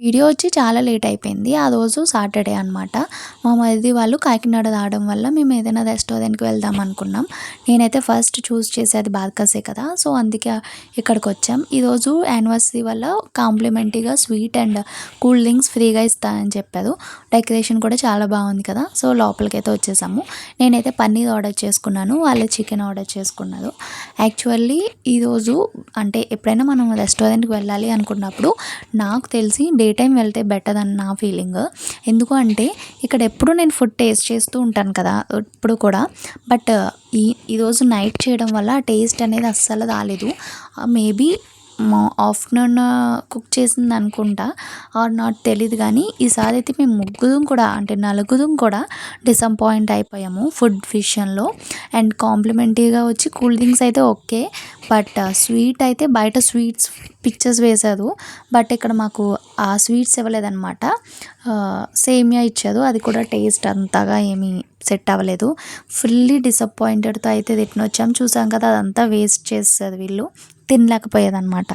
Video వచ్చి చాలా late అయిపోయింది. ఆ రోజు సాటర్డే అనమాట. మా మరిది వాళ్ళు కాకినాడ రావడం వల్ల మేము ఏదైనా రెస్టారెంట్‌కి వెళ్దాం అనుకున్నాం. నేనైతే ఫస్ట్ చూస్ చేసేది బార్కసే కదా! సో, అందుకే ఇక్కడికొచ్చాం. ఈరోజు యానివర్సరీ వల్ల కాంప్లిమెంటరీగా స్వీట్ అండ్ కూల్ డ్రింక్స్ ఫ్రీగా ఇస్తానని చెప్పారు. డెకరేషన్ కూడా చాలా బాగుంది కదా! సో, లోపలికైతే వచ్చేసాము. నేనైతే పన్నీర్ ఆర్డర్ చేసుకున్నాను. వాళ్ళు చికెన్ ఆర్డర్ చేసుకున్నారు. యాక్చువల్లీ ఈరోజు అంటే ఎప్పుడైనా మనం రెస్టారెంట్‌కి వెళ్ళాలి అనుకున్నప్పుడు నాకు తెలిసి డే టైం వెళ్తే బెటర్ అని నా ఫీలింగ్. ఎందుకు అంటే ఇక్కడ ఎప్పుడు నేను ఫుడ్ టేస్ట్ చేస్తూ ఉంటాను కదా ఎప్పుడు కూడా. బట్ ఈరోజు నైట్ చేయడం వల్ల ఆ టేస్ట్ అనేది అస్సలు రాలేదు. మేబీ ఆఫ్టర్నూన్ కుక్ చేసింది అనుకుంటా ఆర్ నాట్ తెలీదు కానీ ఈసారి అయితే మేము ముగ్గురం కూడా అంటే నలుగురం కూడా డిసప్పాయింట్ అయిపోయాము ఫుడ్ విషయంలో. అండ్ కాంప్లిమెంటరీగా వచ్చి కూల్ డ్రింక్స్ అయితే ఓకే. బట్ స్వీట్ అయితే బయట స్వీట్స్ పిక్చర్స్ వేశారు. బట్ ఇక్కడ మాకు ఆ స్వీట్స్ ఇవ్వలేదన్నమాట. సేమియా ఇచ్చారు. అది కూడా టేస్ట్ అంతగా ఏమీ సెట్ అవ్వలేదు. ఫుల్లీ డిసప్పాయింటెడ్తో అయితే రిటర్న్ వచ్చాం. చూసాం కదా అదంతా వేస్ట్ చేస్తారు వీళ్ళు. తినలేకపోయేదన్నమాట.